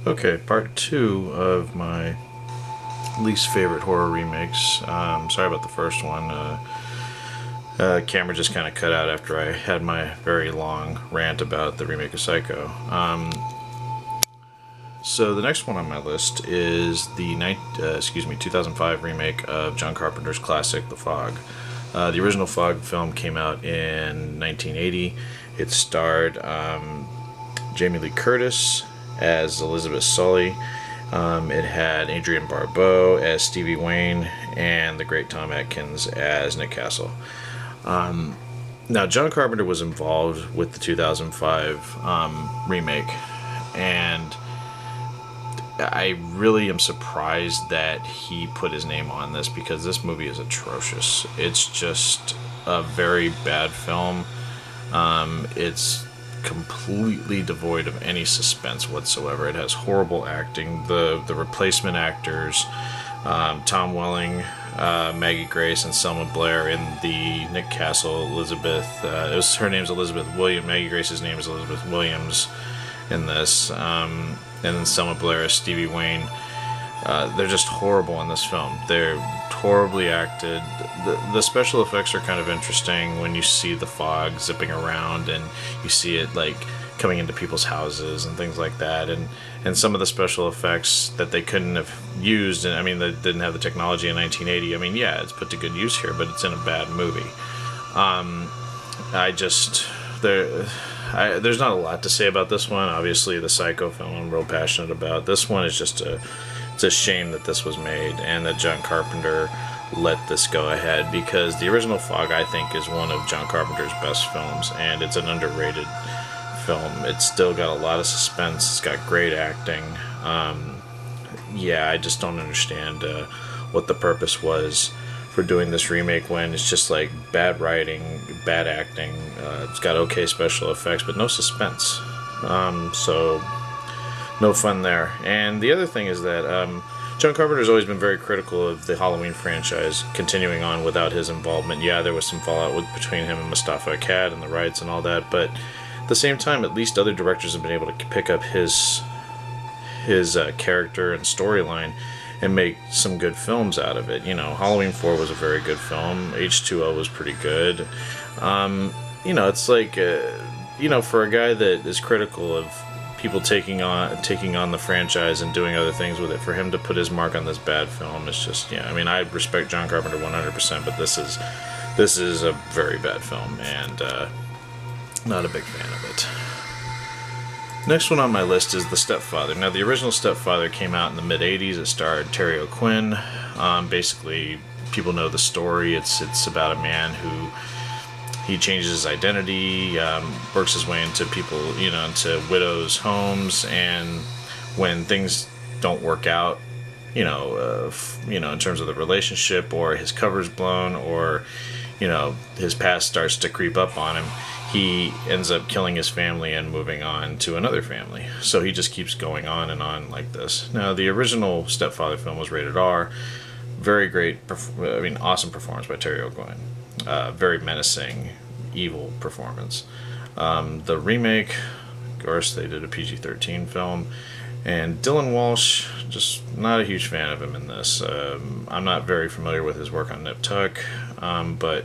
Okay, part two of my least favorite horror remakes. Sorry about the first one. Camera just kind of cut out after I had my very long rant about the remake of Psycho. So the next one on my list is the 2005 remake of John Carpenter's classic The Fog. The original Fog film came out in 1980. It starred Jamie Lee Curtis as Elizabeth Sully. It had Adrienne Barbeau as Stevie Wayne and the great Tom Atkins as Nick Castle. Now, John Carpenter was involved with the 2005 remake, and I really am surprised that he put his name on this because this movie is atrocious. It's just a very bad film. It's completely devoid of any suspense whatsoever. It has horrible acting. The replacement actors, Tom Welling, Maggie Grace, and Selma Blair in the Nick Castle Elizabeth. Her name's Elizabeth Williams. Maggie Grace's name is Elizabeth Williams in this. And then Selma Blair as Stevie Wayne. They're just horrible in this film. They're horribly acted. The special effects are kind of interesting when you see the fog zipping around and you see it like coming into people's houses and things like that. And some of the special effects that they couldn't have used, and I mean, they didn't have the technology in 1980. I mean, yeah, it's put to good use here, but it's in a bad movie. There's not a lot to say about this one. Obviously, the Psycho film I'm real passionate about. This one is just it's a shame that this was made and that John Carpenter let this go ahead, because the original Fog, I think, is one of John Carpenter's best films, and it's an underrated film. It's still got a lot of suspense. It's got great acting. I just don't understand what the purpose was for doing this remake when it's just like bad writing, bad acting. It's got okay special effects, but no suspense. So no fun there. And the other thing is that John Carpenter's always been very critical of the Halloween franchise continuing on without his involvement. Yeah, there was some fallout between him and Mustafa Akkad and the rights and all that, but at the same time, at least other directors have been able to pick up his character and storyline and make some good films out of it. You know, Halloween 4 was a very good film. H2O was pretty good. It's like, for a guy that is critical of people taking on the franchise and doing other things with it, for him to put his mark on this bad film is just, I respect John Carpenter 100%, but this is a very bad film, and not a big fan of it. Next one on my list is The Stepfather. Now, the original Stepfather came out in the mid-'80s. It starred Terry O'Quinn. Basically, people know the story. It's about a man who he changes his identity, works his way into into widows' homes, and when things don't work out, in terms of the relationship, or his cover's blown, or his past starts to creep up on him, he ends up killing his family and moving on to another family. So he just keeps going on and on like this. Now, the original Stepfather film was rated R. Very great, awesome performance by Terry O'Quinn. Very menacing, evil performance. The remake, of course, they did a PG-13 film. And Dylan Walsh, just not a huge fan of him in this. I'm not very familiar with his work on Nip Tuck, but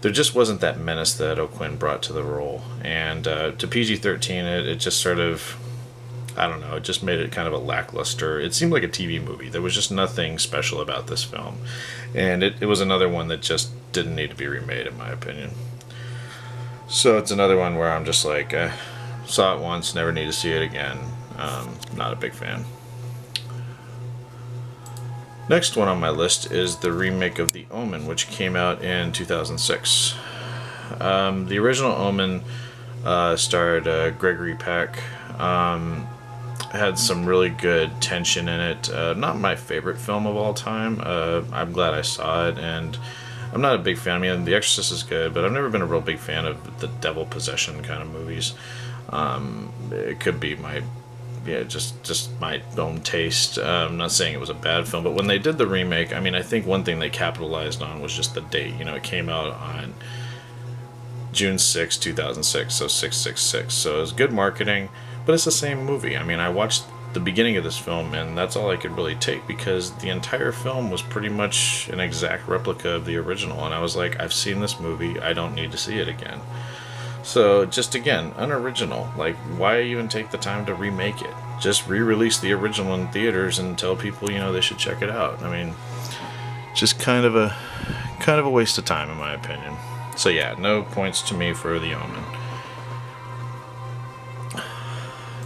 there just wasn't that menace that O'Quinn brought to the role. And to PG-13, it just sort of, it just made it kind of a lackluster. It seemed like a TV movie. There was just nothing special about this film. And it was another one that just didn't need to be remade, in my opinion. So it's another one where I'm just like, saw it once, never need to see it again. Not a big fan. Next one on my list is the remake of The Omen, which came out in 2006. The original Omen starred Gregory Peck. Had some really good tension in it. Not my favorite film of all time. I'm glad I saw it, and I'm not a big fan. The Exorcist is good, but I've never been a real big fan of the devil possession kind of movies. It could be just my own taste. I'm not saying it was a bad film, but when they did the remake, I think one thing they capitalized on was just the date. It came out on June 6, 2006, so 666. So it was good marketing, but it's the same movie. I watched the beginning of this film, and that's all I could really take, because the entire film was pretty much an exact replica of the original, and I was like, I've seen this movie, I don't need to see it again. So, just again, unoriginal. Like, why even take the time to remake it? Just re-release the original in theaters and tell people, they should check it out. I mean, just kind of a waste of time, in my opinion. So yeah, no points to me for The Omen.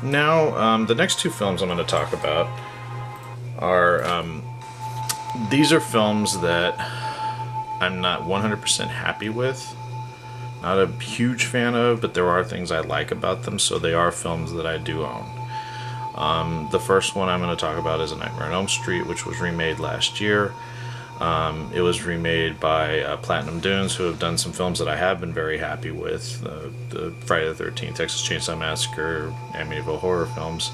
Now, the next two films I'm going to talk about are, these are films that I'm not 100% happy with. Not a huge fan of, but there are things I like about them, so they are films that I do own. The first one I'm going to talk about is A Nightmare on Elm Street, which was remade last year. It was remade by Platinum Dunes, who have done some films that I have been very happy with. The Friday the 13th, Texas Chainsaw Massacre, Amityville horror films.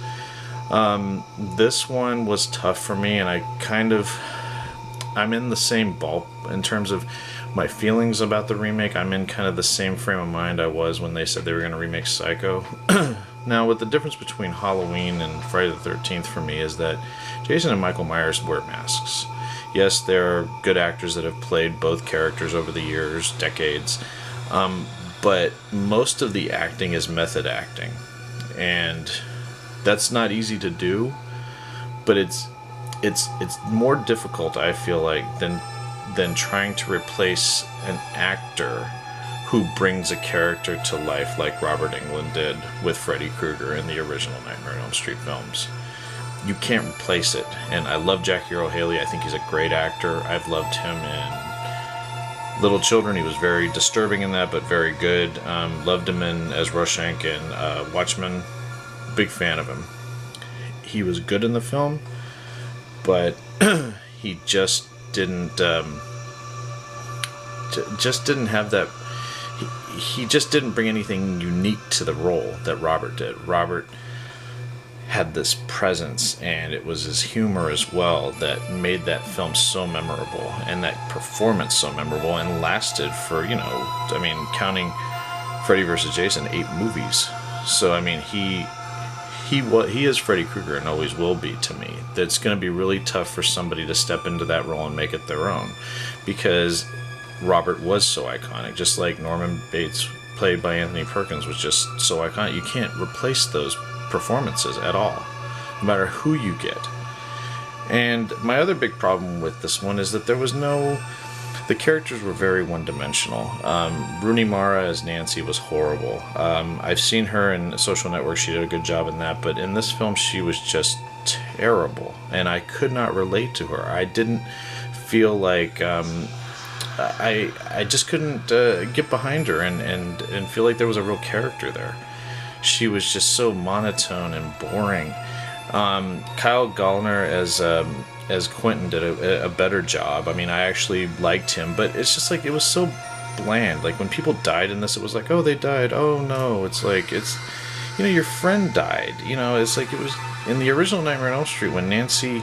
This one was tough for me, and I'm in the same ball in terms of my feelings about the remake. I'm in kind of the same frame of mind I was when they said they were going to remake Psycho. Now, what the difference between Halloween and Friday the 13th for me is that Jason and Michael Myers wear masks. Yes, there are good actors that have played both characters over the years, decades, but most of the acting is method acting, and that's not easy to do, but it's more difficult, I feel like, than trying to replace an actor who brings a character to life like Robert Englund did with Freddy Krueger in the original Nightmare on Elm Street films. You can't replace it, and I love Jackie Earle Haley. I think he's a great actor. I've loved him in Little Children. He was very disturbing in that, but very good. Loved him as Rorschach in Watchmen. Big fan of him. He was good in the film, but he just didn't have that. He just didn't bring anything unique to the role that Robert did. Robert had this presence, and it was his humor as well that made that film so memorable, and that performance so memorable, and lasted for, counting Freddy vs. Jason, 8 movies. So, I mean, he is Freddy Krueger and always will be to me. It's going to be really tough for somebody to step into that role and make it their own, because Robert was so iconic, just like Norman Bates, played by Anthony Perkins, was just so iconic. You can't replace those performances at all, no matter who you get. And my other big problem with this one is that the characters were very one-dimensional. Rooney Mara as Nancy was horrible. I've seen her in Social Network. She did a good job in that, but in this film she was just terrible, and I could not relate to her. I didn't feel like I just couldn't get behind her and feel like there was a real character there. She was just so monotone and boring. Kyle Gallner as Quentin did a better job. I mean, I actually liked him, but it's just like, it was so bland. Like, when people died in this, it was like, oh, they died. Oh, no. It's like, your friend died. It's like, it was in the original Nightmare on Elm Street when Nancy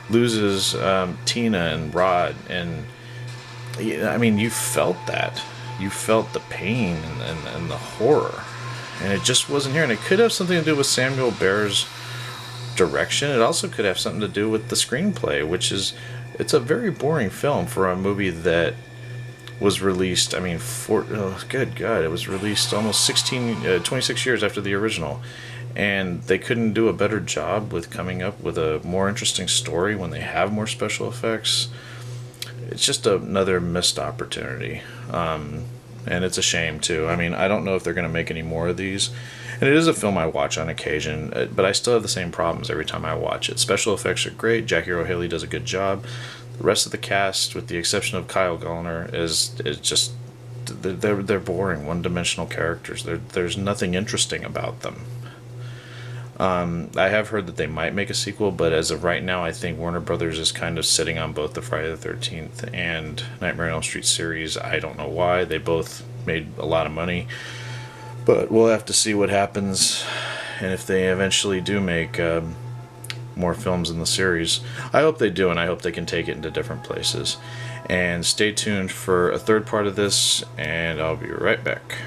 loses Tina and Rod, and you felt that. You felt the pain and the horror. And it just wasn't here. And it could have something to do with Samuel Behr's direction. It also could have something to do with the screenplay, it's a very boring film for a movie that was released, good God, it was released almost 26 years after the original. And they couldn't do a better job with coming up with a more interesting story when they have more special effects. It's just another missed opportunity. And it's a shame, too. I don't know if they're going to make any more of these. And it is a film I watch on occasion, but I still have the same problems every time I watch it. Special effects are great. Jackie Earle Haley does a good job. The rest of the cast, with the exception of Kyle Gallner, is just... They're boring, one-dimensional characters. There's nothing interesting about them. I have heard that they might make a sequel, but as of right now, I think Warner Brothers is kind of sitting on both the Friday the 13th and Nightmare on Elm Street series. I don't know why. They both made a lot of money, but we'll have to see what happens, and if they eventually do make more films in the series. I hope they do, and I hope they can take it into different places. And stay tuned for a third part of this, and I'll be right back.